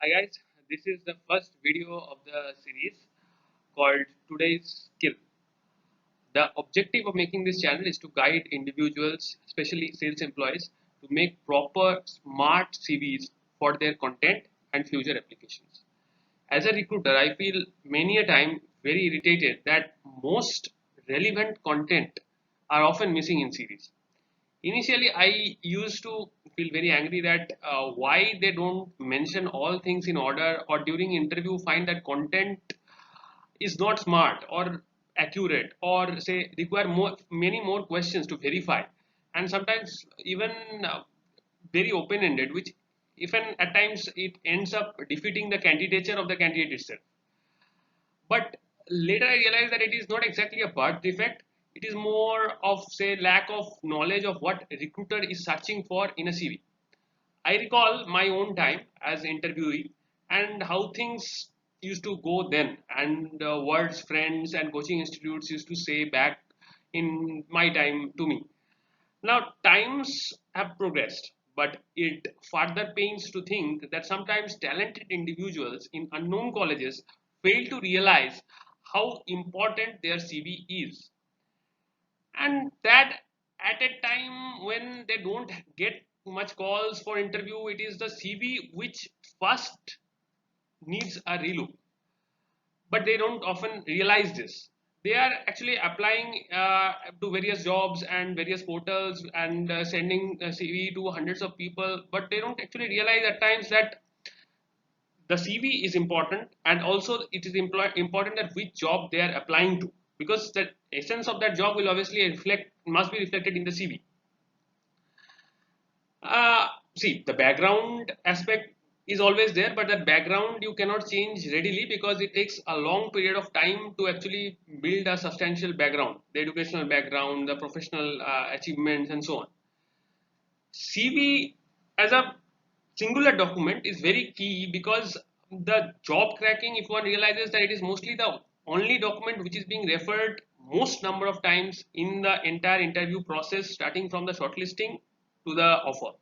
Hi guys, this is the first video of the series called Today's Skill. The objective of making this channel is to guide individuals, especially sales employees, to make proper SMART CVs for their content and future applications. As a recruiter, I feel many a time very irritated that most relevant content are often missing in CVs. Initially, I used to feel very angry that why they don't mention all things in order, or during interview find that content is not smart or accurate, or say require many more questions to verify, and sometimes even very open-ended, which even at times it ends up defeating the candidature of the candidate itself. But later I realized that it is not exactly a birth defect. It is more of, say, lack of knowledge of what a recruiter is searching for in a CV. I recall my own time as interviewee and how things used to go then, and words friends and coaching institutes used to say back in my time to me. Now times have progressed, but it further pains to think that sometimes talented individuals in unknown colleges fail to realize how important their CV is, and that at a time when they don't get much calls for interview, it is the CV which first needs a relook. But they don't often realize this. They are actually applying to various jobs and various portals, and sending a CV to hundreds of people, but they don't actually realize at times that the CV is important, and also it is important that which job they are applying to, because the essence of that job will obviously reflect must be reflected in the CV. Uh, See, the background aspect is always there, but that background you cannot change readily because it takes a long period of time to actually build a substantial background, the educational background, the professional achievements, and so on. CV as a singular document is very key, because the job cracking, if one realizes that it is mostly the only document which is being referred most number of times in the entire interview process, starting from the shortlisting to the offer.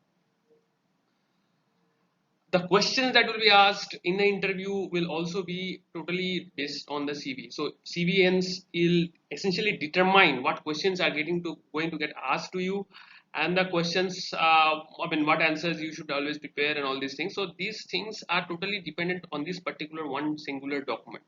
The questions that will be asked in the interview will also be totally based on the CV. So CVNs will essentially determine what questions are going to get asked to you, and the questions, what answers you should always prepare, and all these things. So these things are totally dependent on this particular one singular document.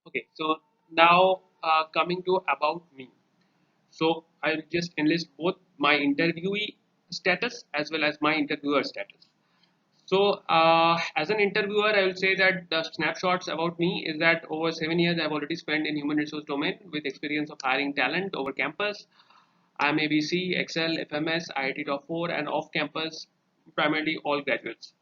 Okay, so now coming to about me. So I'll just enlist both my interviewee status as well as my interviewer status. So, as an interviewer, I will say that the snapshots about me is that over 7 years I've already spent in human resource domain with experience of hiring talent over campus. I'm ABC, Excel, FMS, IIT Top 4, and off campus, primarily all graduates.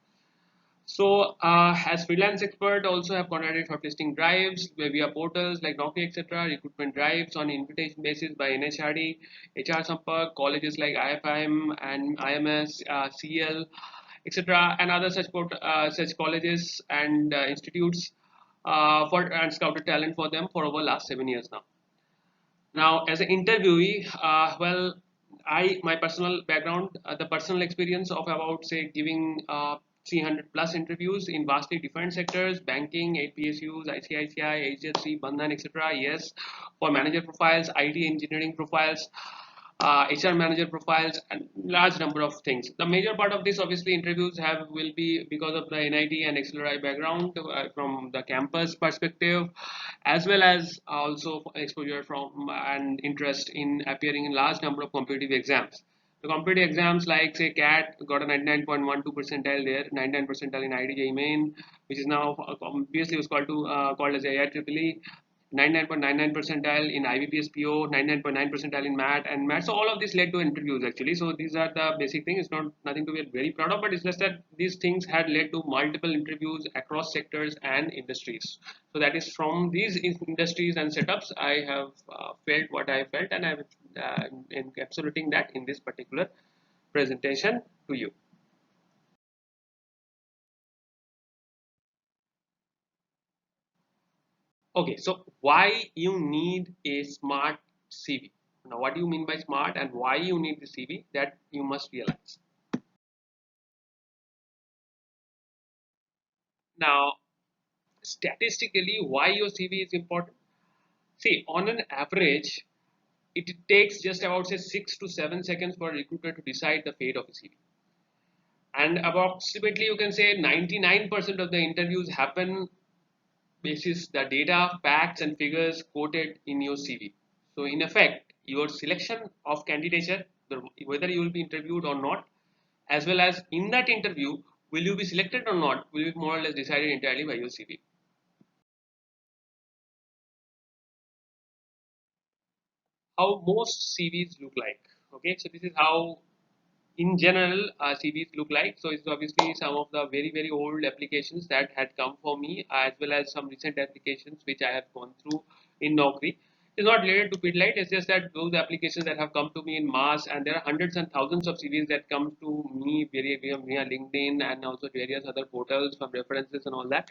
So, as freelance expert, also have conducted shortlisting drives via portals like Naukri, etc., recruitment drives on invitation basis by NHRD, HR Sampark, colleges like IFIM and IMS, CL, etc., and other such colleges and institutes, for and scouted talent for them for over last 7 years now. Now, as an interviewee, my personal background, the personal experience of about, say, giving 300 plus interviews in vastly different sectors: banking, 8 PSUs, ICICI, HDFC, Bandhan, etc. Yes, for manager profiles, IT engineering profiles, HR manager profiles, and large number of things. The major part of this, obviously, interviews will be because of the NIT and XLRI background, from the campus perspective, as well as also exposure from and interest in appearing in large number of competitive exams. The competitive exams like, say, CAT got a 99.12 percentile there, 99 percentile in IIT main, which is now previously was called as IIEEE, 99.99 percentile in IBPS PO, 99.9 percentile in MAT and MAT. So all of this led to interviews actually. So these are the basic things. It's not nothing to be very proud of, but it's just that these things had led to multiple interviews across sectors and industries. So that is from these industries and setups I have felt what I felt, and I'm encapsulating that in this particular presentation to you. Okay, so why you need a smart CV? Now, what do you mean by smart and why you need the CV? That you must realize. Now, statistically, why your CV is important? See, on an average, it takes just about say 6 to 7 seconds for a recruiter to decide the fate of a CV. And approximately you can say 99% of the interviews happen basis the data, facts, and figures quoted in your CV. So, in effect, your selection of candidature, whether you will be interviewed or not, as well as in that interview, will you be selected or not, will be more or less decided entirely by your CV. How most CVs look like. Okay, so this is how in general CVs look like. So it's obviously some of the very old applications that had come for me, as well as some recent applications which I have gone through in Naukri. It's not related to Pidlite. It's just that those applications that have come to me in mass, and there are hundreds and thousands of CVs that come to me via LinkedIn and also various other portals from references and all that.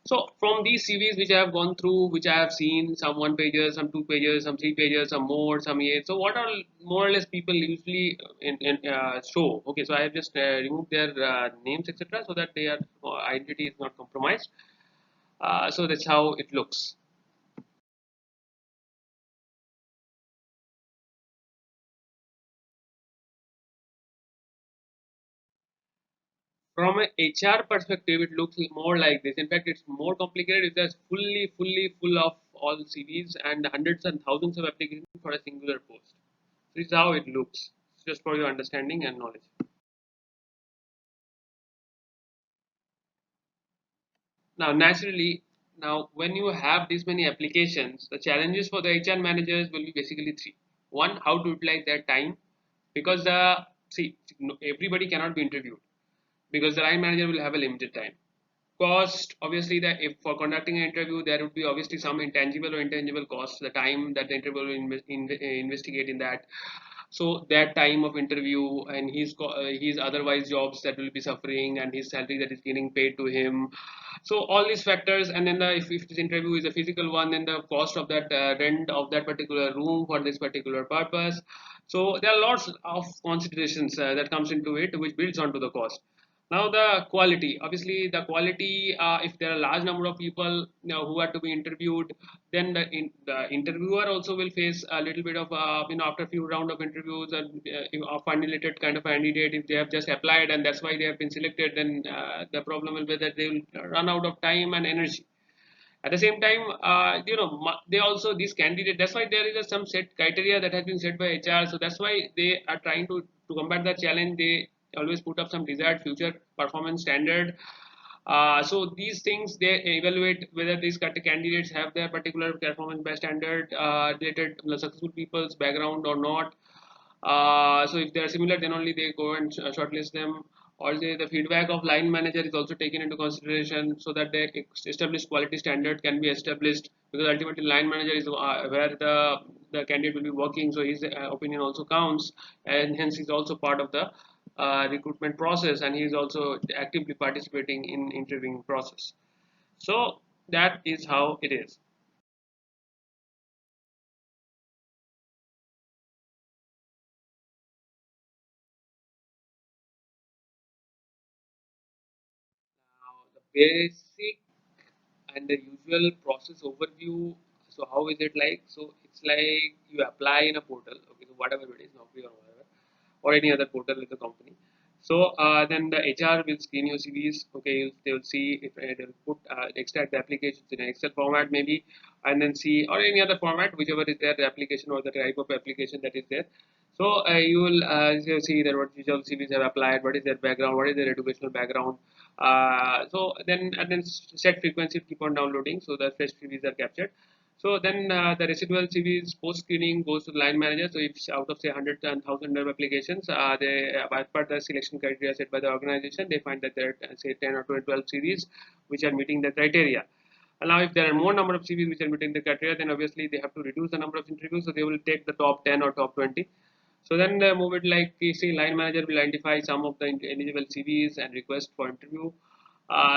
So from these CVs which I have gone through, which I have seen, some one pages, some two pages, some three pages, some more, some eight. So what are more or less people usually show? Okay, so I have just removed their names, etc., so that their identity is not compromised. So that's how it looks. From an HR perspective, it looks more like this. In fact, it's more complicated. It's just fully full of all CVs and hundreds and thousands of applications for a singular post. This is how it looks, just for your understanding and knowledge. Now, naturally, now when you have this many applications, the challenges for the HR managers will be basically three. One, how to utilize their time, because the see everybody cannot be interviewed because the line manager will have a limited time. Cost, obviously, that if for conducting an interview there would be obviously some intangible or intangible costs, the time that the interviewer will investigate in that, so that time of interview and his otherwise jobs that will be suffering and his salary that is getting paid to him. So all these factors, and then if this interview is a physical one, then the cost of that rent of that particular room for this particular purpose. So there are lots of considerations that comes into it, which builds onto the cost. Now the quality, obviously the quality, if there are a large number of people who are to be interviewed, then the interviewer also will face a little bit of after a few round of interviews and of unrelated kind of candidate, if they have just applied and that's why they have been selected, then the problem will be that they will run out of time and energy. At the same time, they also these candidate. That's why there is some set criteria that has been set by HR. So that's why they are trying to combat that challenge. They always put up some desired future performance standard. So these things they evaluate whether these candidates have their particular performance by standard related to the successful people's background or not. So if they are similar, then only they go and shortlist them. Also, the feedback of line manager is also taken into consideration so that the established quality standard can be established, because ultimately line manager is where the candidate will be working, so his opinion also counts, and hence he's also part of the recruitment process, and he is also actively participating in interviewing process. So that is how it is. Now the basic and the usual process overview. So how is it like? So it's like you apply in a portal, okay, so whatever it is, Naukri or whatever, or any other portal with the company. So then the HR will screen your CVs. Okay, they will see if they will put extract the applications in an Excel format maybe, and then see, or any other format, whichever is there, the application or the type of application that is there. So you will see that what visual CVs have applied, what is their background, what is their educational background. So then and then set frequency keep on downloading, so the fresh CVs are captured. So then the residual CVs post screening goes to the line manager. So if out of say 100 and 1000 applications, they as per the selection criteria set by the organization, they find that there are say 10 or 12 CVs which are meeting the criteria. And now, if there are more number of CVs which are meeting the criteria, then obviously they have to reduce the number of interviews. So they will take the top 10 or top 20. So then move it like you see, line manager will identify some of the eligible CVs and request for interview.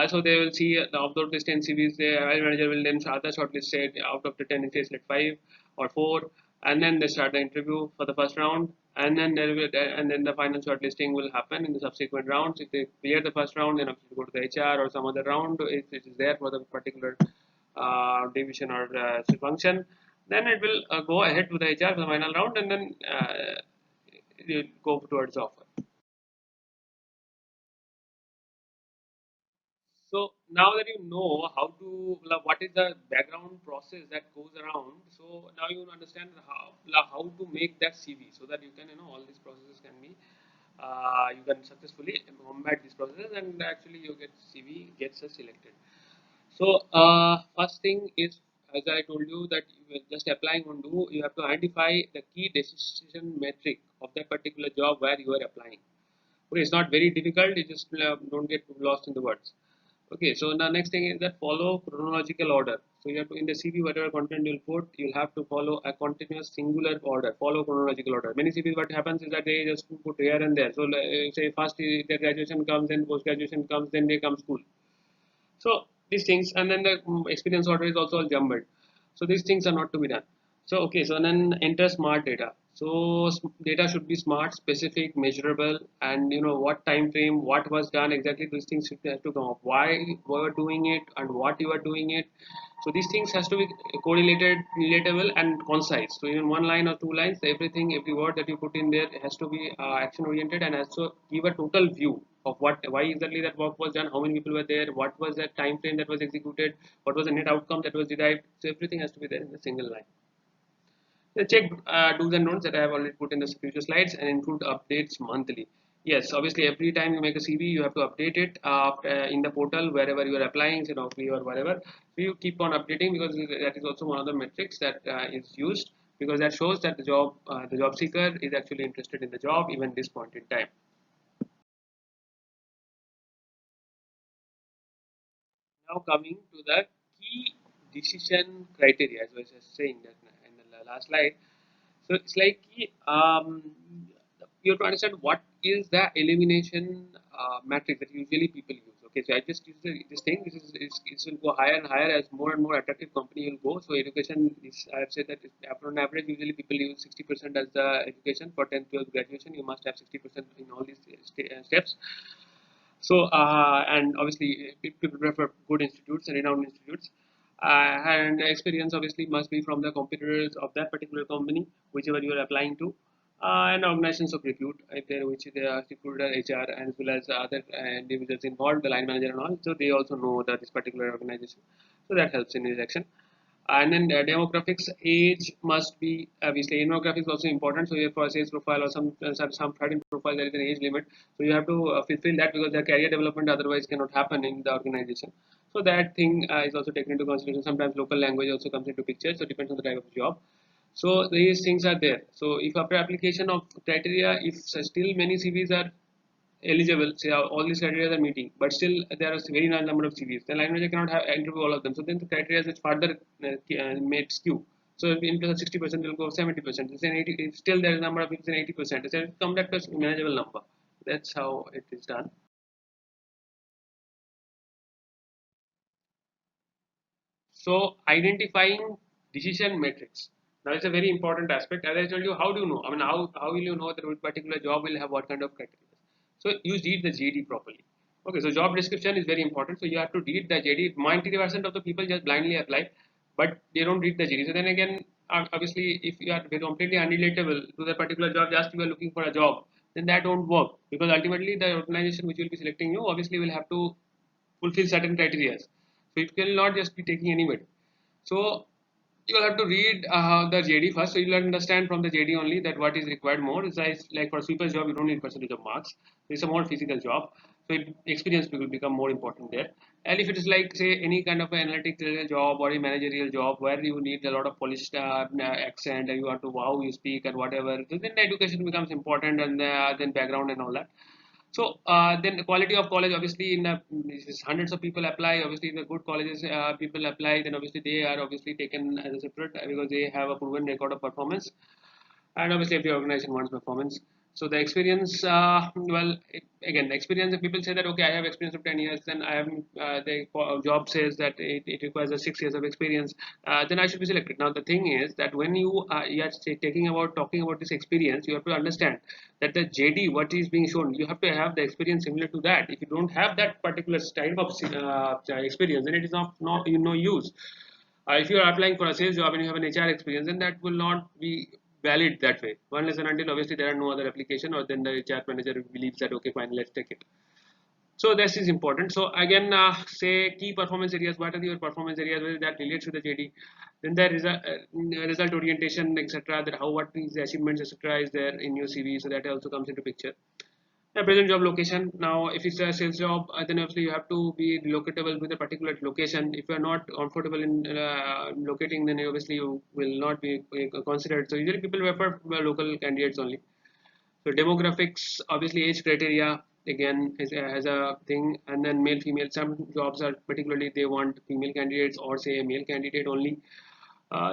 So they will see out of this 10 CVs, the line manager will then start the shortlist. Say out of the 10, it says like 5 or 4, and then they start the interview for the first round, and then there will, and then the final shortlisting will happen in the subsequent rounds. If they clear the first round, then obviously go to the HR or some other round if it is there for the particular division or function. Then it will go ahead to the HR for the final round, and then you go towards offer. So now that you know how to, what is the background process that goes around, so now you understand how to make that CV so that you can, all these processes can be, you can successfully combat these processes and actually you get CV gets selected. So first thing is, as I told you, that you are just applying on do, you have to identify the key decision metric of that particular job where you are applying. Okay, it's not very difficult. You just don't get lost in the words. Okay, so the next thing is that follow chronological order. So you have to, in the CV, whatever content you'll put, you'll have to follow a continuous singular order. Follow chronological order. Many CVs, what happens is that they just put here and there. So say first the graduation comes, then post graduation comes, then they come school. So these things, and then the experience order is also jumbled. So these things are not to be done. So okay, so then enter smart data. So data should be smart, specific, measurable, and what time frame, what was done exactly. These things should have to come up. Why we are doing it and what you are doing it. So these things has to be correlated, relatable, and concise. So in one line or two lines, everything, every word that you put in there has to be action oriented and also give a total view of why exactly that work was done, how many people were there, what was that time frame that was executed, what was the net outcome that was derived. So everything has to be there in a single line. The check do's and don'ts that I have already put in the future slides and include updates monthly. Yes, obviously every time you make a CV, you have to update it in the portal wherever you are applying, say Naukri or whatever. So you keep on updating because that is also one of the metrics that is used, because that shows that the job seeker is actually interested in the job even this point in time. Now coming to the key decision criteria, as I was just saying that in the last slide. So it's like you have to understand what is the elimination matrix that usually people use. Okay, so I just use this thing. This will go higher and higher as more and more attractive company will go. So education is, I have said that on average usually people use 60% as the education for 10th 12th graduation. You must have 60% in all these steps. So, and obviously, people prefer good institutes and renowned institutes. And experience obviously must be from the competitors of that particular company, whichever you are applying to, and organizations of repute, if there which they are recruiter, HR, as well as other individuals involved, the line manager and all. So they also know that this particular organization. So that helps in election. And then demographics, age must be obviously demographics is also important. So if for a sales profile or some certain profile, there is an age limit. So you have to fulfill that because their career development otherwise cannot happen in the organization. So that thing is also taken into consideration. Sometimes local language also comes into picture. So it depends on the type of job. So these things are there. So if after application of criteria, if still many CVs are eligible, say all these criteria are meeting, but still there are very large number of CVs. The line manager cannot have interview all of them. So then the criteria is further made skew. So into the 60% will go 70%. It's an 80. If still there is a number of it's an 80%. It's a come back to a manageable number. That's how it is done. So identifying decision metrics. Now it's a very important aspect. As I told you, how do you know? I mean, how will you know that a particular job will have what kind of criteria? So you read the JD properly. Okay, so job description is very important. So you have to read the JD. 90% of the people just blindly apply, but they don't read the JD. So then again, obviously, if you are completely unrelatable to that particular job, just you are looking for a job, then that won't work because ultimately the organization which will be selecting you obviously will have to fulfill certain criteria. So it will not just be taking anybody. So you will have to read the JD first. So you will understand from the JD only that what is required more. It's like for a sweeper's job, you don't need percentage of marks. It's a more physical job. So experience will become more important there. And if it is like say any kind of an analytical job or a managerial job where you need a lot of polished accent and you have to wow you speak and whatever, so then the education becomes important and then background and all that. So then the quality of college, obviously, in hundreds of people apply. Obviously, in the good colleges, people apply. Then obviously they are obviously taken as a separate because they have a proven record of performance. and obviously every organization wants performance. So the experience, well, again, experience. If people say that okay, I have experience of 10 years, then I have the job says that it requires a 6 years of experience, then I should be selected. Now the thing is that when you are taking about talking about this experience, you have to understand that the JD what is being shown, you have to have the experience similar to that. If you don't have that particular type of experience, then it is not no use. If you are applying for a sales job and you have an HR experience, then that will not be valid that way. Unless and until obviously there are no other application, or then the HR manager believes that okay, fine, let's take it. So this is important. So again, say key performance areas. What are your performance areas that relates to the JD? Then there is a result orientation, etc. That how what is the achievements, etc. is there in your CV. So that also comes into picture. The present job location. Now, if it's a sales job, then obviously you have to be locatable with a particular location. If you are not comfortable in locating, then obviously you will not be considered. So usually people prefer local candidates only. So demographics, obviously age criteria again is has a thing, and then male female. Some jobs are particularly they want female candidates or say a male candidate only.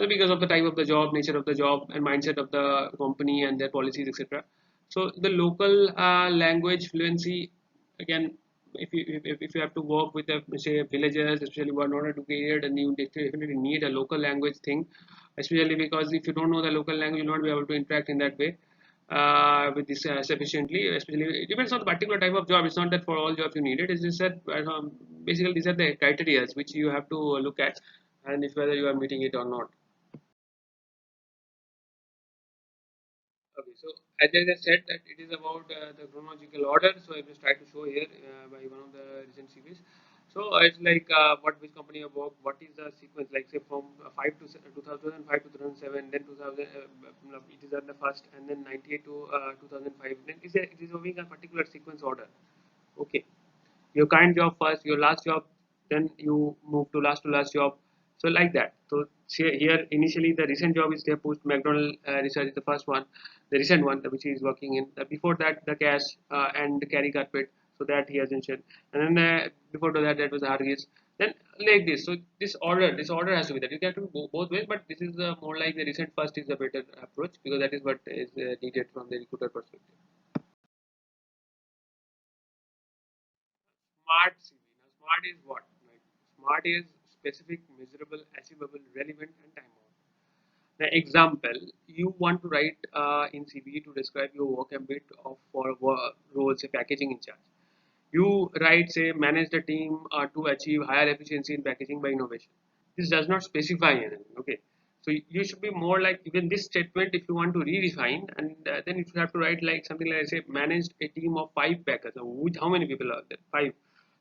Because of the type of the job, nature of the job, and mindset of the company and their policies, etc. So the local language fluency, again, if you have to work with the say villagers, especially who are not educated, and you definitely need a local language thing, especially because if you don't know the local language, you'll not be able to interact in that way with this sufficiently. Especially it depends on the particular type of job. It's not that for all jobs you need it. It's just that basically these are the criteria which you have to look at, and if whether you are meeting it or not. Okay, so as I just said that it is about the chronological order. So I just try to show here by one of the recent CVs. So it's like what which company you work, what is the sequence like say from 2005 to 2007, then 2000 it is on the first, and then 98 to 2005. Then it is moving a particular sequence order. Okay, your current job first, your last job, then you move to last job. So like that. So here initially the recent job is there post McDonald research is the first one, the recent one which he is working in. Before that the cash and the carry carpet. So that he has mentioned, and then before that was Hargis. Then like this. So this order has to be that you can do both ways, but this is more like the recent first is a better approach because that is what is needed from the recruiter perspective. SMART CV. Now, SMART is what? Right? SMART is specific, measurable, achievable, relevant, and time bound. The example you want to write in CV to describe your work ambit of for roles, say packaging in charge. You write, say, manage the team to achieve higher efficiency in packaging by innovation. This does not specify anything. Okay, so you should be more like even this statement if you want to redefine, and then you should have to write like something like say managed a team of 5 packers. Now, how many people are there? 5.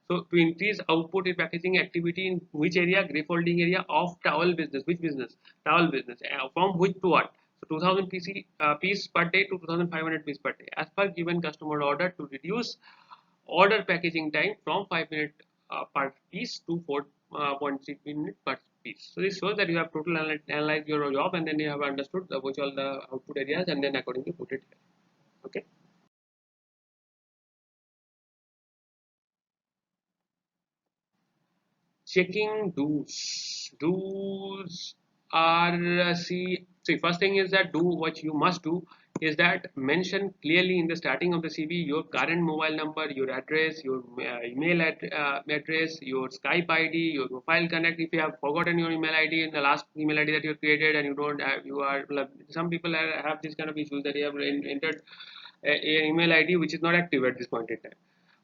So to increase output in packaging activity in which area? Gray folding area of towel business. Which business? Towel business. From which to what? So 2000 piece per day to 2500 piece per day as per given customer order to reduce order packaging time from 5 minutes per piece to 4.6 minutes per piece. So this shows that you have total analyzed your job, and then you have understood which all the output areas, and then accordingly put it here. Okay. Checking do's are see first thing is that do what you must do is that mention clearly in the starting of the CV your current mobile number, your address, your email address, your Skype ID, your profile connect. If you have forgotten your email ID in the last email ID that you created and you don't have, you are some people have this kind of issues that you have entered an email ID which is not active at this point in time,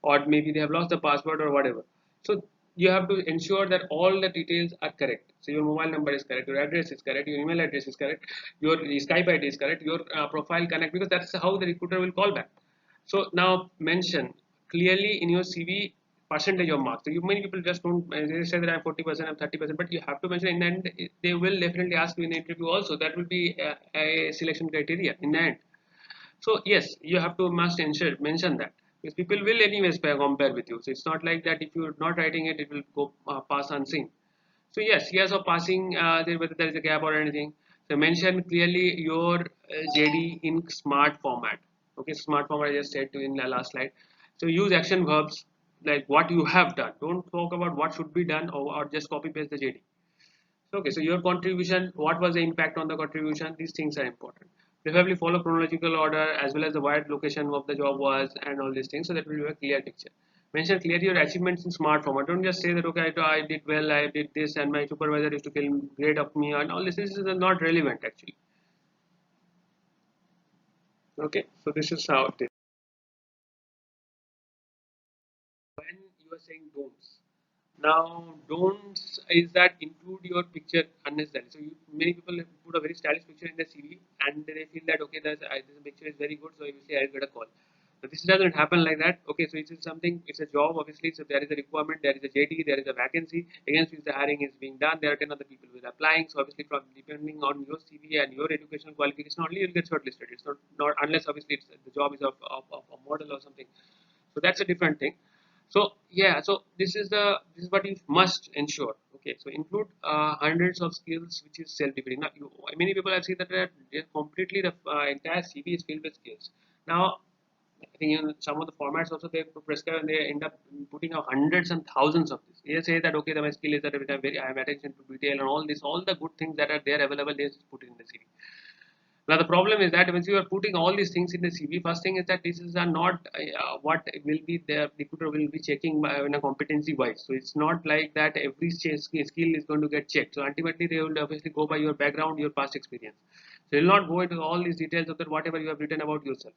or maybe they have lost the password or whatever. So you have to ensure that all the details are correct. So your mobile number is correct, your address is correct, your email address is correct, your Skype ID is correct, your profile connect, because that's how the recruiter will call back. So now mention clearly in your CV percentage of marks. So you, many people just don't they say that I'm 40%, I'm 30%, but you have to mention in the end. They will definitely ask you in the interview also. That will be a selection criteria in the end. So yes, you have to must ensure mention that because people will anyways compare with you. So it's not like that if you're not writing it, it will go pass unseen. So yes, years of passing there whether there is a gap or anything. So mention clearly your JD in smart format. Okay, smart format I just said to in the last slide. So use action verbs like what you have done. Don't talk about what should be done or just copy paste the JD. Okay, so your contribution, what was the impact on the contribution? These things are important. Preferably follow chronological order as well as the wide location of the job was and all these things, so that will be a clear picture. Mention clearly your achievements in SMART format. Don't just say that okay, I did well, I did this, and my supervisor used to kill grade of me, and all this. This is not relevant actually. Okay, so this is how it is. When you are saying don'ts, now don'ts is that include your picture unnecessarily. So many people put a very stylish picture in their CV and they feel that okay, this picture is very good, so obviously I'll get a call. But this doesn't happen like that. Okay, so it is something, it's a job obviously, so there is a requirement, there is a JD, there is a vacancy, against which the hiring is being done, there are 10 other people who are applying, so obviously from depending on your CV and your educational qualification only you'll get shortlisted. It's not unless obviously the job is of a model or something. So that's a different thing. So yeah, so this is what you must ensure. Okay, so include hundreds of skills which is self-defeating. Now many people have seen that they're completely the entire CV is filled with skills. Now I think in some of the formats also they prescribe and they end up putting out hundreds and thousands of this. They say that okay, my skill is that I have attention to detail and all this, all the good things that are there available, they just put it in the CV. Now the problem is that when you are putting all these things in the CV, first thing is that this is not what will be the recruiter will be checking in a competency wise. So it's not like that every skill is going to get checked. So ultimately they will obviously go by your background, your past experience. So you'll not go into all these details of that whatever you have written about yourself.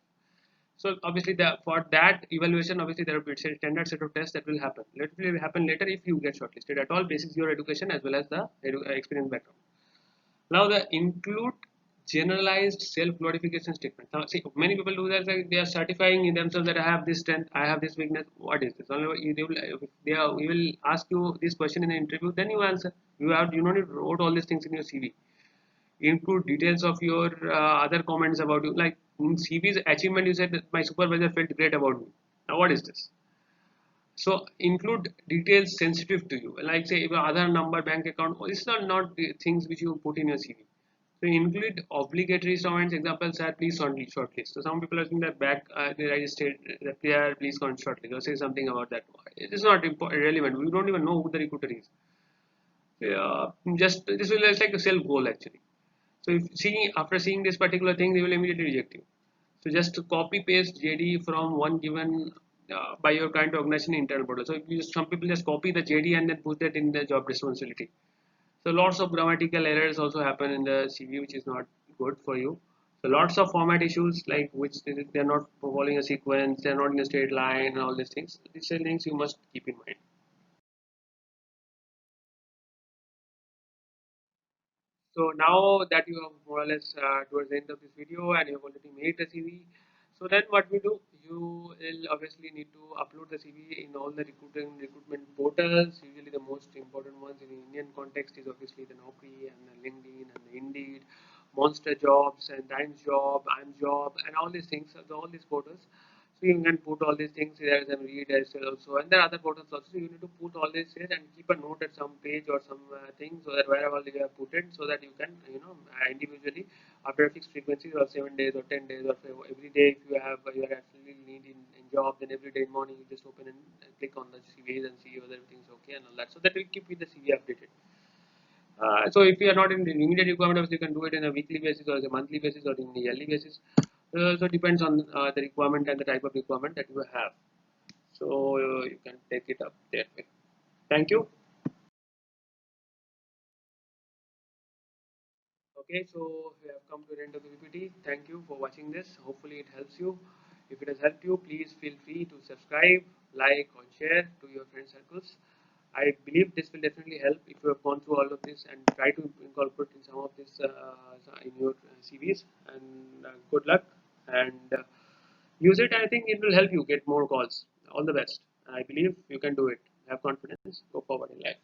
So obviously for that evaluation, obviously there will be a standard set of tests that will happen. It will happen later if you get shortlisted at all, basis your education as well as the experience background. Now the include generalized self-glorification statement. Now see, many people do that, like they are certifying in themselves that I have this strength, I have this weakness. What is this? Only they will ask you this question in an interview, then you answer. You don't need to write all these things in your CV. Include details of your other comments about you. Like in CV's achievement, you said that my supervisor felt great about me. Now what is this? So include details sensitive to you, like say your other number, bank account. These are not the things which you put in your CV. So include obligatory comments. Examples are please shortlist. So some people are saying that back they registered that they are please shortlist or say something about that. It is not relevant. We don't even know who the recruiter is. Just this will just like a self goal actually. So if seeing after seeing this particular thing, they will immediately reject you. So just copy paste JD from one given by your current organization internal portal. So some people just copy the JD and then put that in the job responsibility. So lots of grammatical errors also happen in the CV, which is not good for you. So lots of format issues like which they're not following a sequence, they're not in a straight line, and all these things. These are things you must keep in mind. So now that you have more or less towards the end of this video and you have already made the CV, so then what we do, you will obviously need to upload the CV in all the recruitment portals. Usually the most important ones in the Indian context is obviously the Naukri and the LinkedIn and the Indeed, Monster Jobs and Times Job, I'm Job and all these things, so all these portals. So you can put all these things there and read as well also, and there are other portals also. So you need to put all this here and keep a note at some page or some thing so that wherever you have put it, so that you can individually after a fixed frequency or 7 days or 10 days or every day if you have you are actually need in job, then every day in morning you just open and click on the CVs and see whether everything's okay and all that. So that will keep with the CV updated. So if you are not in the immediate requirement, you can do it in a weekly basis or a monthly basis or in a yearly basis. So it depends on the requirement and the type of requirement that you have. So you can take it up that way. Thank you. Okay, so we have come to the end of the PPT. Thank you for watching this. Hopefully it helps you. If it has helped you, please feel free to subscribe, like, or share to your friend circles. I believe this will definitely help if you have gone through all of this and try to incorporate in some of this in your CVs. And good luck and use it. I think it will help you get more calls. All the best. I believe you can do it. Have confidence. Go forward in life.